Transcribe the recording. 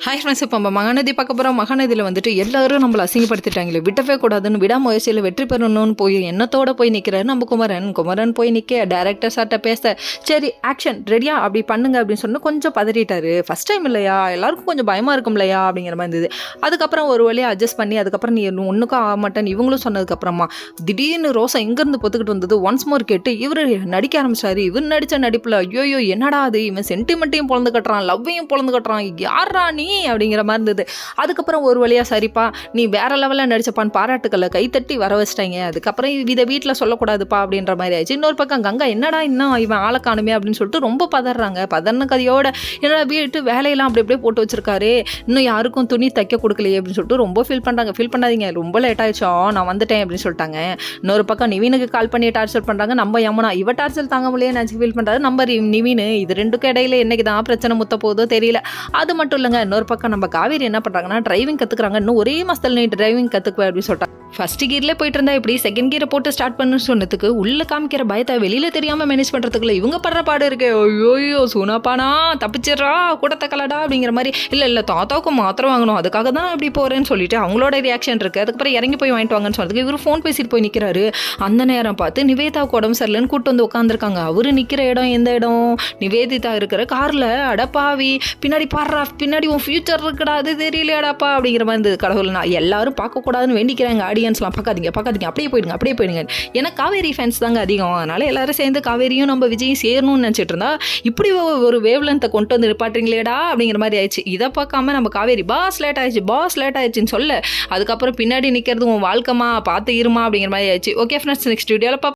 Hi friends, இப்போ நம்ம மகாநதி பார்க்க போகிறோம். மகாநதியில் வந்துட்டு எல்லாரும் நம்மளை அசிங்கப்படுத்திட்டாங்களே, விடவே கூடாதுன்னு விடாமுயற்சியில் வெற்றி பெறணும்னு போய் எண்ணத்தோடு போய் நிற்கிறாரு நம்ம குமரன் போய் நிற்க டேரக்டர் சார்ட்ட பேச, சரி ஆக்ஷன் ரெடியா அப்படி பண்ணுங்க அப்படின்னு சொன்னால் கொஞ்சம் பதறிட்டாரு. ஃபஸ்ட் டைம் இல்லையா, எல்லாருக்கும் கொஞ்சம் பயமாக இருக்கும் இல்லையா அப்படிங்கிற மாதிரி இருந்தது. அதுக்கப்புறம் ஒரு வழியாக அட்ஜஸ்ட் பண்ணி அதுக்கப்புறம் நீ ஒன்றுக்கும் ஆக மாட்டேன்னு இவங்களும் சொன்னதுக்கப்புறமா திடீர்னு ரோசா எங்கேருந்து பொத்துக்கிட்டு வந்தது ஒன்ஸ் மோர் கேட்டு இவர் நடிக்க ஆரம்பிச்சாரு. இவர் நடித்த நடிப்பில் ஐயோ என்னடா அது, இவன் சென்டிமெண்ட்டையும் பொழந்து கட்டுறான், லவ்வையும் பொழந்து கட்டுறான், யாரா நீ அப்படிங்கிற மாதிரி இருந்தது. அதுக்கப்புறம் ஒரு வழியாக சரிப்பா நீ வேற லெவலில் நடிச்சப்பான்னு பாராட்டுக்களை கைத்தட்டி வர வச்சிட்டாங்க. அதுக்கப்புறம் இதை வீட்டில் சொல்லக்கூடாதுப்பா அப்படின்ற மாதிரி ஆயிடுச்சு. இன்னொரு பக்கம் கங்கா என்னடா இன்னும் இவன் ஆளை காணுமே அப்படின்னு சொல்லிட்டு ரொம்ப பதறாங்க. பதறின கதையோட என்னடா வீட்டு வேலையெல்லாம் அப்படி அப்படியே போட்டு வச்சிருக்காரு, இன்னும் யாருக்கும் துணி தைக்க கொடுக்கலையே அப்படின்னு சொல்லிட்டு ரொம்ப ஃபீல் பண்ணுறாங்க. ஃபீல் பண்ணாதீங்க, ரொம்ப லேட் ஆயிடுச்சோ நான் வந்துட்டேன் அப்படின்னு சொல்லிட்டாங்க. இன்னொரு பக்கம் நிவீனுக்கு கால் பண்ணி டார்ச்சர் பண்ணுறாங்க. நம்ம யமுனா இவ டார்ச்சர் தாங்க முடியே நினச்சி ஃபீல் பண்ணுறாரு நம்ம நிவீன். இது ரெண்டுக்கும் இடையில என்னைக்கு தான் பிரச்சனை முத்த போதோ தெரியல. அது மட்டும் இல்லைங்க, இன்னொரு பக்கம் நம்ம காவேரி என்ன பண்ணுறாங்கன்னா டிரைவிங் கற்றுக்குறாங்க. இன்னும் ஒரே மாதத்தில் நீ டிரைவிங் கற்றுக்குவேன் அப்படின்னு சொல்லிட்டாங்க. ஃபர்ஸ்ட் கியர்லேயே போயிட்டு இருந்தா இப்படி செகண்ட் கியரை போட்டு ஸ்டார்ட் பண்ணு சொன்னதுக்கு உள்ள காமிக்கிற பயத்தை வெளியில் தெரியாமல் மேனேஜ் பண்ணுறதுக்குள்ள இவங்க படுற பாடு இருக்கு. ஐயோயோ சூனாப்பானா தப்பிச்சிட்றா கூட்டத்தை கலடா அப்படிங்கிற மாதிரி. இல்லை தாத்தாவுக்கு மாத்திரம் வாங்கணும் அதுக்காக தான் இப்படி போகிறேன்னு சொல்லிட்டு அவங்களோட ரியாக்ஷன் இருக்குது. அதுக்கப்புறம் இறங்கி போய் வாங்கிட்டு வாங்கன்னு சொன்னதுக்கு இவர் ஃபோன் பேசிட்டு போய் நிற்கிறாரு. அந்த நேரம் பார்த்து நிவேதாவுக்கு உடம்பு சரியில்லைன்னு கூட்டு வந்து உட்காந்துருக்காங்க. அவரு நிற்கிற இடம் எந்த இடம், நிவேதிதா இருக்கிற காரில். அடப்பாவி பின்னாடி பாடுறா, பின்னாடி உன் ஃபியூச்சர் இருக்குடா அது தெரியலையாடாப்பா அப்படிங்கிற மாதிரி இருந்தது. கடவுள் நான் எல்லாரும் பார்க்கக்கூடாதுன்னு வேண்டிக்கிறாங்க. ஆடியன்ஸ்லாம் பார்க்காதீங்க அப்படியே போயிடுங்க. ஏன்னா காவேரி ஃபேன்ஸ் தாங்க அதிகம். அதனால எல்லாரும் சேர்ந்து காவேரியும் நம்ம விஜயும் சேரணும்னு நினச்சிட்டு இருந்தா இப்படி ஒரு வேவ் லென்த்தை கொண்டு வந்து நிப்பாட்டுறீங்களேடா அப்படிங்கிற மாதிரி ஆயிடுச்சு. இதை பார்க்காம நம்ம காவேரி பாஸ் லேட் ஆயிடுச்சுன்னு சொல்ல அதுக்கப்புறம் பின்னாடி நிற்கிறது உன் வாழ்க்கைமா பார்த்து இருமா அப்படிங்கிற மாதிரி ஆயிடுச்சு. ஓகே ஃப்ரெண்ட்ஸ், நெக்ஸ்ட் வீடியோவில்